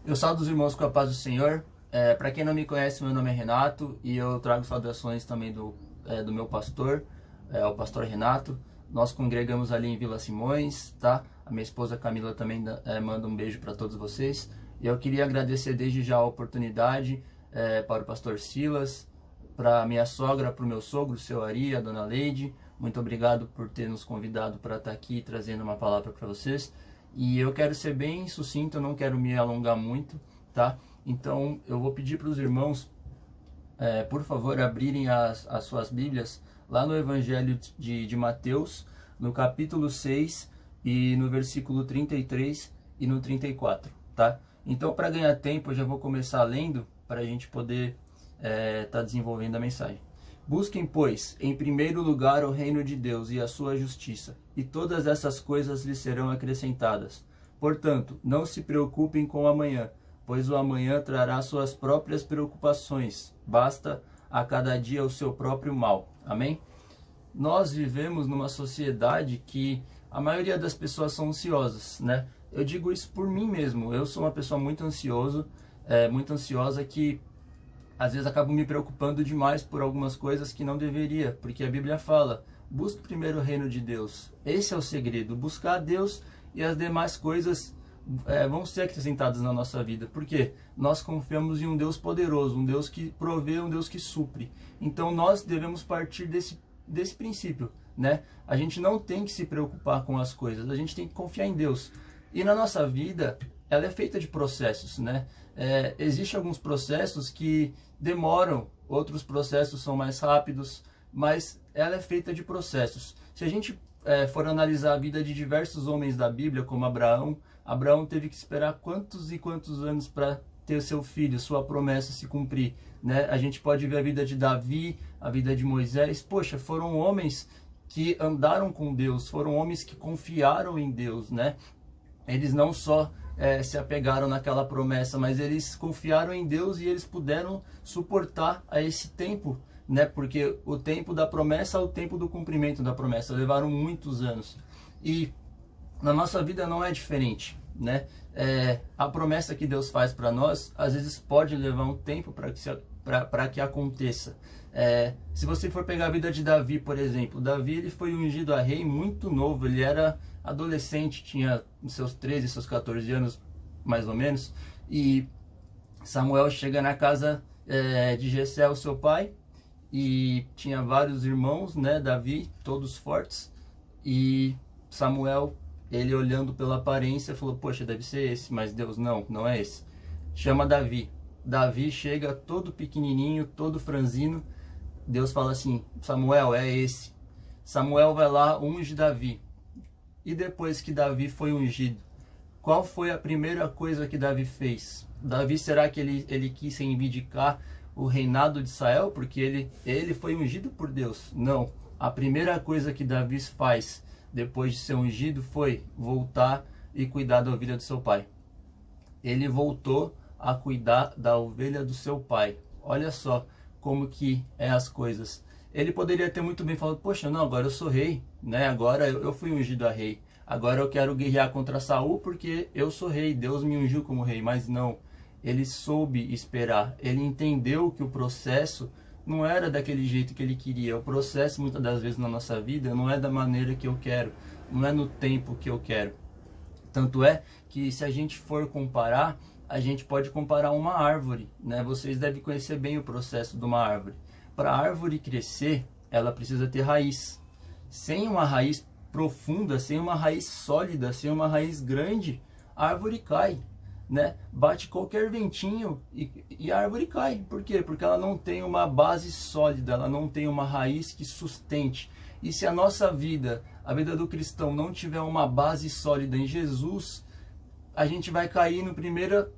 Eu saúdo os irmãos com a paz do Senhor. Para quem não me conhece, meu nome é Renato e eu trago saudações também do meu pastor, o pastor Renato. Nós congregamos ali em Vila Simões, tá? A minha esposa Camila também manda um beijo para todos vocês. E eu queria agradecer desde já a oportunidade para o pastor Silas, para minha sogra, para o meu sogro, o seu Ari, a dona Leide. Muito obrigado por ter nos convidado para estar aqui trazendo uma palavra para vocês. E eu quero ser bem sucinto, eu não quero me alongar muito, tá? Então eu vou pedir para os irmãos, por favor, abrirem as suas Bíblias lá no Evangelho de Mateus, no capítulo 6 e no versículo 33 e no 34, tá? Então, para ganhar tempo, eu já vou começar lendo para a gente poder estar desenvolvendo a mensagem. Busquem, pois, em primeiro lugar o reino de Deus e a sua justiça, e todas essas coisas lhes serão acrescentadas. Portanto, não se preocupem com o amanhã, pois o amanhã trará suas próprias preocupações. Basta a cada dia o seu próprio mal. Amém? Nós vivemos numa sociedade que a maioria das pessoas são ansiosas, né? Eu digo isso por mim mesmo. Eu sou uma pessoa muito ansiosa que às vezes acabo me preocupando demais por algumas coisas que não deveria, porque a Bíblia fala: busque primeiro o reino de Deus. Esse é o segredo, buscar a Deus e as demais coisas vão ser acrescentadas na nossa vida, porque nós confiamos em um Deus poderoso, um Deus que provê, um Deus que supre. Então nós devemos partir desse princípio, né? A gente não tem que se preocupar com as coisas, a gente tem que confiar em Deus. E na nossa vida, ela é feita de processos, né? Existem alguns processos que demoram, outros processos são mais rápidos, mas ela é feita de processos. Se a gente for analisar a vida de diversos homens da Bíblia, como Abraão teve que esperar quantos e quantos anos para ter seu filho, sua promessa se cumprir, né? A gente pode ver a vida de Davi, a vida de Moisés. Poxa, foram homens que andaram com Deus, foram homens que confiaram em Deus, né? Eles não só se apegaram naquela promessa, mas eles confiaram em Deus e eles puderam suportar a esse tempo, né? Porque o tempo da promessa é o tempo do cumprimento da promessa, levaram muitos anos. E na nossa vida não é diferente, né? A promessa que Deus faz para nós, às vezes pode levar um tempo para que aconteça. Se você for pegar a vida de Davi, por exemplo, Davi ele foi ungido a rei muito novo, ele era adolescente, tinha seus 13, seus 14 anos, mais ou menos, e Samuel chega na casa de Jessé, o seu pai, e tinha vários irmãos, né, Davi, todos fortes, e Samuel, ele olhando pela aparência, falou: poxa, deve ser esse, mas Deus, não é esse. Chama Davi. Davi chega todo pequenininho, todo franzino. Deus fala assim: Samuel, é esse. Samuel vai lá, unge Davi. E depois que Davi foi ungido, qual foi a primeira coisa que Davi fez? Davi, será que ele quis reivindicar o reinado de Israel? Porque ele foi ungido por Deus? Não. A primeira coisa que Davi faz depois de ser ungido foi voltar e cuidar da ovelha do seu pai. Ele voltou a cuidar da ovelha do seu pai. Olha só como que é as coisas. Ele poderia ter muito bem falado: poxa, não, agora eu sou rei, né? Agora eu fui ungido a rei. Agora eu quero guerrear contra Saul porque eu sou rei, Deus me ungiu como rei. Mas não, ele soube esperar. Ele entendeu que o processo não era daquele jeito que ele queria. O processo, muitas das vezes na nossa vida, não é da maneira que eu quero, não é no tempo que eu quero. Tanto é que, se a gente for comparar, a gente pode comparar uma árvore, né? Vocês devem conhecer bem o processo de uma árvore. Para a árvore crescer, ela precisa ter raiz. Sem uma raiz profunda, sem uma raiz sólida, sem uma raiz grande, a árvore cai, né? Bate qualquer ventinho e a árvore cai. Por quê? Porque ela não tem uma base sólida, ela não tem uma raiz que sustente. E se a nossa vida, a vida do cristão, não tiver uma base sólida em Jesus, a gente vai cair no primeiro,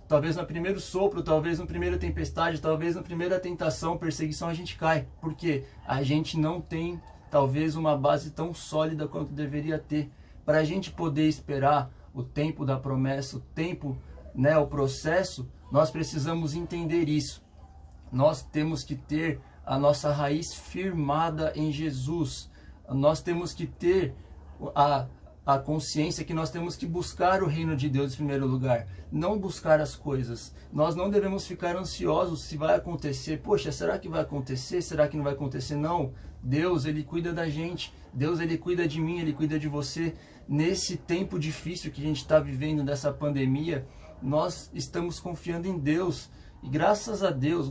talvez no primeiro sopro, talvez na primeira tempestade, talvez na primeira tentação, perseguição, a gente cai. Porque a gente não tem, talvez, uma base tão sólida quanto deveria ter. Para a gente poder esperar o tempo da promessa, o tempo, né, o processo, nós precisamos entender isso. Nós temos que ter a nossa raiz firmada em Jesus. Nós temos que ter a a consciência que nós temos que buscar o reino de Deus em primeiro lugar, não buscar as coisas. Nós não devemos ficar ansiosos se vai acontecer. Poxa, será que vai acontecer? Será que não vai acontecer? Não. Deus, Ele cuida da gente. Deus, Ele cuida de mim, Ele cuida de você. Nesse tempo difícil que a gente está vivendo, dessa pandemia, nós estamos confiando em Deus. E graças a Deus,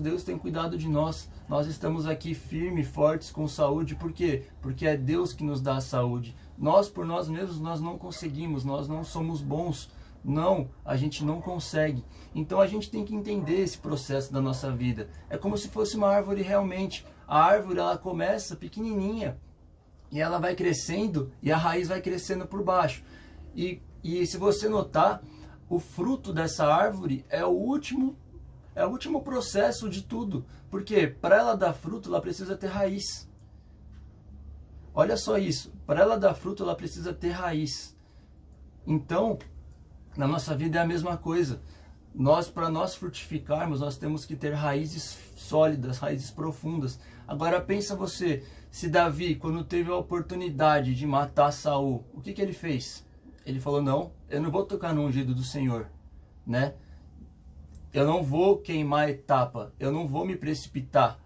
Deus tem cuidado de nós. Nós estamos aqui firmes, fortes, com saúde. Por quê? Porque é Deus que nos dá a saúde. Nós, por nós mesmos, nós não conseguimos, nós não somos bons. Não, a gente não consegue. Então a gente tem que entender esse processo da nossa vida. É como se fosse uma árvore realmente. A árvore, ela começa pequenininha e ela vai crescendo e a raiz vai crescendo por baixo. E se você notar, o fruto dessa árvore é o último processo de tudo. Porque para ela dar fruto, ela precisa ter raiz. Olha só isso. Para ela dar fruto, ela precisa ter raiz. Então, na nossa vida é a mesma coisa. Para nós frutificarmos, nós temos que ter raízes sólidas, raízes profundas. Agora pensa você, se Davi, quando teve a oportunidade de matar Saul, o que ele fez? Ele falou, não, eu não vou tocar no ungido do Senhor, né? Eu não vou queimar a etapa, eu não vou me precipitar.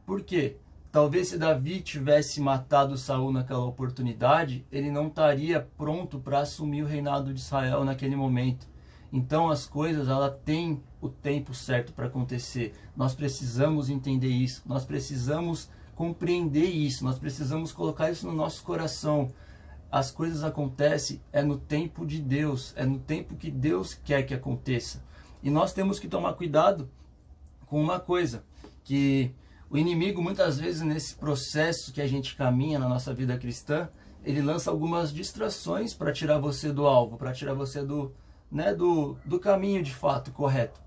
Por quê? Talvez se Davi tivesse matado Saul naquela oportunidade, ele não estaria pronto para assumir o reinado de Israel naquele momento. Então as coisas, ela tem o tempo certo para acontecer. Nós precisamos entender isso, nós precisamos compreender isso, nós precisamos colocar isso no nosso coração. As coisas acontecem no tempo de Deus, é no tempo que Deus quer que aconteça. E nós temos que tomar cuidado com uma coisa, que o inimigo muitas vezes nesse processo que a gente caminha na nossa vida cristã, ele lança algumas distrações para tirar você do alvo, para tirar você do caminho de fato correto.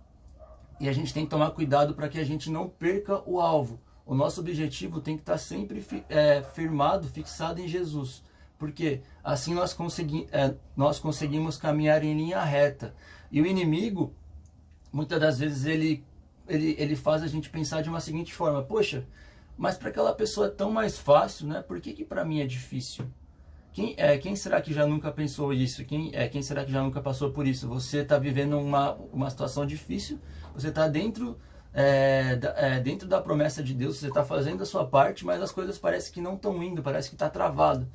E a gente tem que tomar cuidado para que a gente não perca o alvo. O nosso objetivo tem que estar sempre firmado, fixado em Jesus. Porque assim nós conseguimos caminhar em linha reta. E o inimigo, muitas das vezes, ele faz a gente pensar de uma seguinte forma: poxa, mas para aquela pessoa é tão mais fácil, né? Por que para mim é difícil? Quem será que já nunca pensou isso? Quem será que já nunca passou por isso? Você está vivendo uma situação difícil, você está dentro da promessa de Deus, você está fazendo a sua parte, mas as coisas parecem que não estão indo, parece que está travado.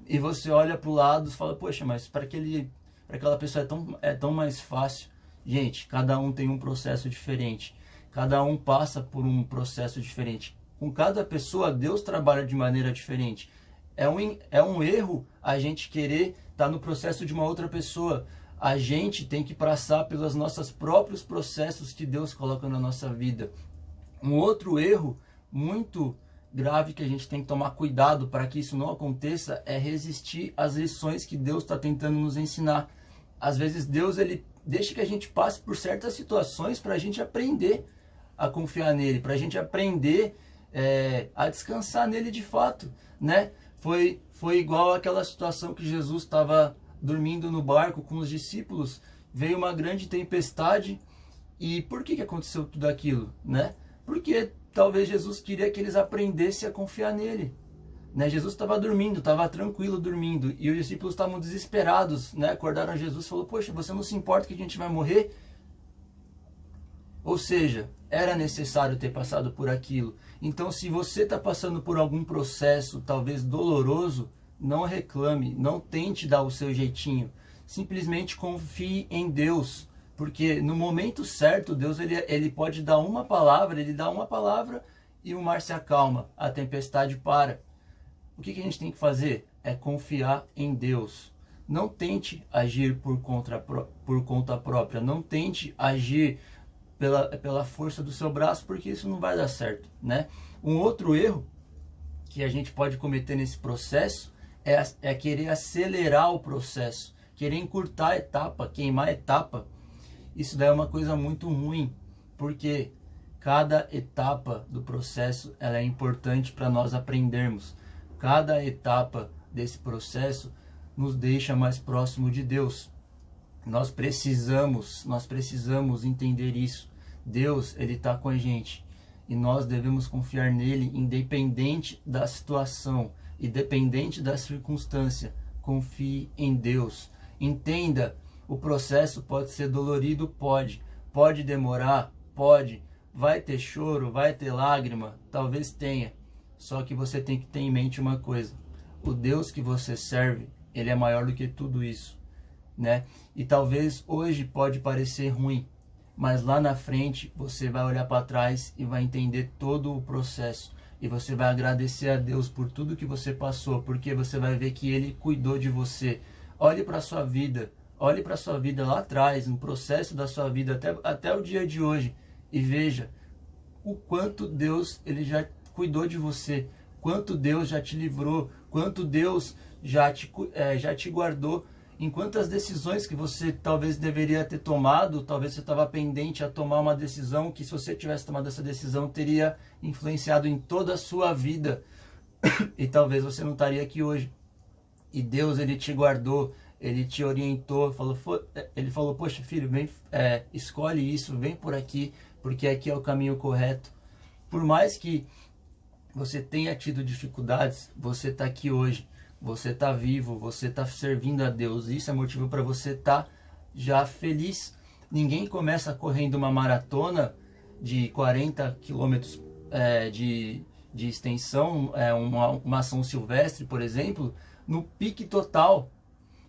E você olha para o lado e fala, poxa, mas para aquela pessoa é tão mais fácil. Gente, cada um tem um processo diferente. Cada um passa por um processo diferente. Com cada pessoa, Deus trabalha de maneira diferente. É um erro a gente querer estar no processo de uma outra pessoa. A gente tem que passar pelos nossos próprios processos que Deus coloca na nossa vida. Um outro erro muito grave que a gente tem que tomar cuidado para que isso não aconteça é resistir às lições que Deus está tentando nos ensinar. Às vezes Deus ele deixa que a gente passe por certas situações para a gente aprender a confiar nele, para a gente aprender a descansar nele de fato, né? Foi igual àquela situação que Jesus estava dormindo no barco com os discípulos, veio uma grande tempestade. E por que aconteceu tudo aquilo, né? Porque talvez Jesus queria que eles aprendessem a confiar nele, né? Jesus estava dormindo, estava tranquilo dormindo, e os discípulos estavam desesperados, né? Acordaram Jesus e falou, poxa, você não se importa que a gente vai morrer? Ou seja, era necessário ter passado por aquilo. Então, se você está passando por algum processo, talvez doloroso, não reclame, não tente dar o seu jeitinho. Simplesmente confie em Deus. Porque no momento certo, Deus ele pode dar uma palavra, ele dá uma palavra e o mar se acalma, a tempestade para. O que a gente tem que fazer? É confiar em Deus. Não tente agir por conta própria, não tente agir pela força do seu braço, porque isso não vai dar certo, né? Um outro erro que a gente pode cometer nesse processo é querer acelerar o processo, querer encurtar a etapa, queimar a etapa. Isso daí é uma coisa muito ruim, porque cada etapa do processo ela é importante para nós aprendermos. Cada etapa desse processo nos deixa mais próximo de Deus. Nós precisamos entender isso. Deus, ele está com a gente e nós devemos confiar nele independente da situação. independente da circunstância, confie em Deus. Entenda, o processo pode ser dolorido, pode demorar, pode, vai ter choro, vai ter lágrima, talvez tenha. Só que você tem que ter em mente uma coisa: o Deus que você serve, ele é maior do que tudo isso, né? E talvez hoje pode parecer ruim, mas lá na frente você vai olhar para trás e vai entender todo o processo. E você vai agradecer a Deus por tudo que você passou, porque você vai ver que Ele cuidou de você. Olhe para a sua vida, olhe para a sua vida lá atrás, no processo da sua vida até o dia de hoje, e veja o quanto Deus ele já cuidou de você, quanto Deus já te livrou, quanto Deus já te guardou, em quantas decisões que você talvez deveria ter tomado, talvez você estava pendente a tomar uma decisão que, se você tivesse tomado essa decisão, teria influenciado em toda a sua vida, e talvez você não estaria aqui hoje. E Deus, ele te guardou, ele te orientou, ele falou: poxa filho, vem, escolhe isso, vem por aqui, porque aqui é o caminho correto. Por mais que você tenha tido dificuldades, você está aqui hoje, você está vivo, você está servindo a Deus. Isso é motivo para você estar já feliz. Ninguém começa correndo uma maratona de 40 quilômetros de extensão, uma ação silvestre, por exemplo, no pique total.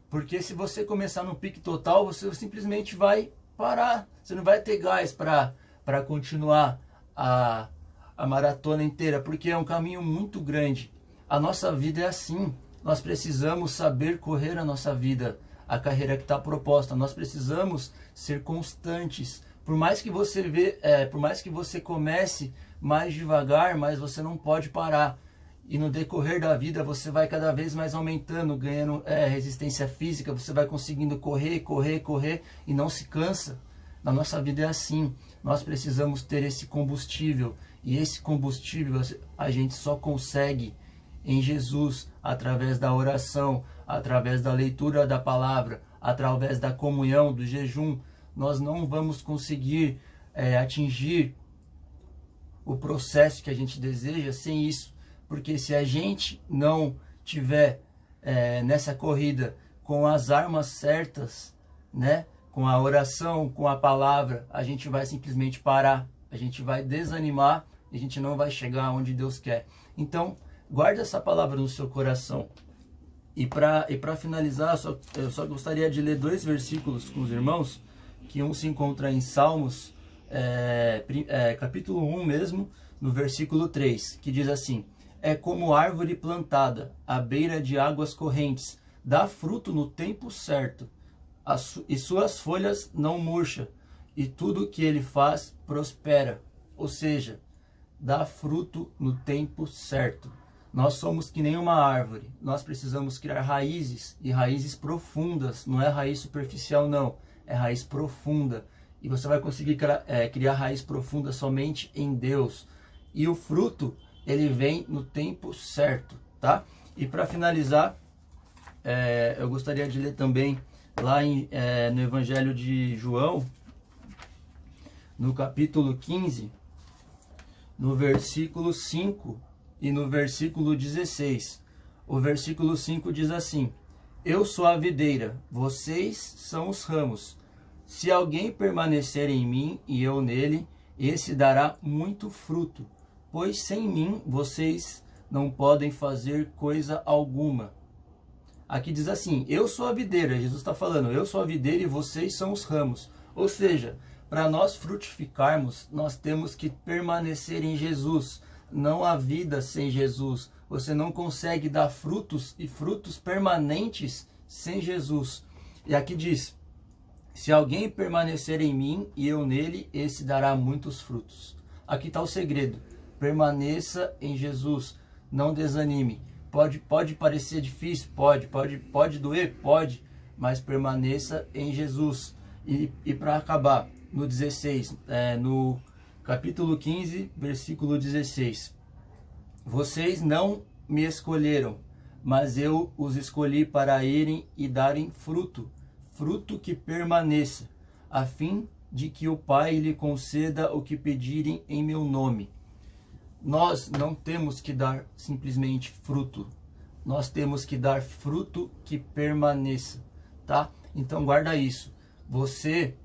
Porque se você começar no pique total, você simplesmente vai parar. Você não vai ter gás para continuar a maratona inteira, porque é um caminho muito grande. A nossa vida é assim. Nós precisamos saber correr a nossa vida, a carreira que está proposta. Nós precisamos ser constantes. Por mais que você comece mais devagar, mas você não pode parar. E no decorrer da vida você vai cada vez mais aumentando, ganhando resistência física. Você vai conseguindo correr e não se cansa. Na nossa vida é assim. Nós precisamos ter esse combustível. E esse combustível a gente só consegue em Jesus, através da oração, através da leitura da palavra, através da comunhão, do jejum. Nós não vamos conseguir atingir o processo que a gente deseja sem isso, porque se a gente não tiver nessa corrida com as armas certas, né, com a oração, com a palavra, a gente vai simplesmente parar, a gente vai desanimar e a gente não vai chegar onde Deus quer. Então, guarde essa palavra no seu coração. E para finalizar, eu só gostaria de ler 2 versículos com os irmãos, que um se encontra em Salmos, capítulo 1 mesmo, no versículo 3, que diz assim: é como árvore plantada à beira de águas correntes, dá fruto no tempo certo, e suas folhas não murcham, e tudo que ele faz prospera. Ou seja, dá fruto no tempo certo. Nós somos que nem uma árvore, nós precisamos criar raízes, e raízes profundas, não é raiz superficial não, é raiz profunda. E você vai conseguir criar raiz profunda somente em Deus. E o fruto, ele vem no tempo certo, tá? E para finalizar, eu gostaria de ler também lá no Evangelho de João, no capítulo 15, no versículo 5 e no versículo 16. O versículo 5 diz assim: eu sou a videira, vocês são os ramos. Se alguém permanecer em mim e eu nele, esse dará muito fruto, pois sem mim vocês não podem fazer coisa alguma. Aqui diz assim: eu sou a videira, Jesus está falando, eu sou a videira e vocês são os ramos. Ou seja, para nós frutificarmos, nós temos que permanecer em Jesus. Não há vida sem Jesus. Você não consegue dar frutos e frutos permanentes sem Jesus. E aqui diz: se alguém permanecer em mim e eu nele, esse dará muitos frutos. Aqui está o segredo. Permaneça em Jesus. Não desanime. Pode parecer difícil, pode doer, pode, mas permaneça em Jesus. E para acabar, no 16, no capítulo 15, versículo 16. Vocês não me escolheram, mas eu os escolhi para irem e darem fruto, fruto que permaneça, a fim de que o Pai lhe conceda o que pedirem em meu nome. Nós não temos que dar simplesmente fruto. nós temos que dar fruto que permaneça, tá? Então guarda isso. Você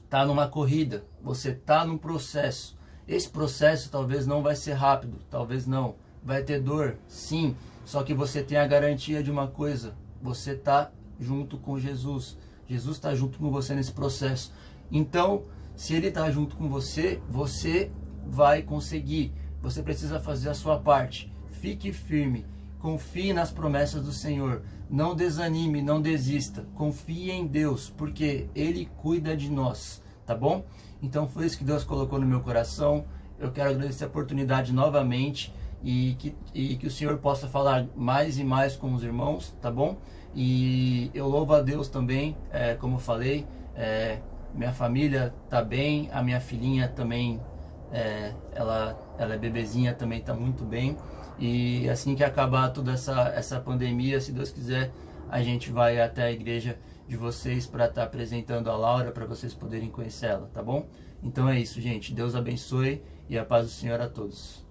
tá numa corrida, você tá num processo. Esse processo talvez não vai ser rápido, talvez não. Vai ter dor, sim. Só que você tem a garantia de uma coisa: você tá junto com Jesus. Jesus está junto com você nesse processo. Então, se Ele está junto com você, você vai conseguir. Você precisa fazer a sua parte. Fique firme. Confie nas promessas do Senhor. Não desanime, não desista. Confie em Deus, porque Ele cuida de nós, tá bom? Então foi isso que Deus colocou no meu coração. Eu quero agradecer a oportunidade novamente e que o Senhor possa falar mais e mais com os irmãos, tá bom? E eu louvo a Deus também, como eu falei, minha família tá bem, a minha filhinha também, ela é bebezinha, também tá muito bem. E assim que acabar toda essa pandemia, se Deus quiser, a gente vai até a igreja de vocês para estar apresentando a Laura, para vocês poderem conhecer ela, tá bom? Então é isso, gente. Deus abençoe e a paz do Senhor a todos.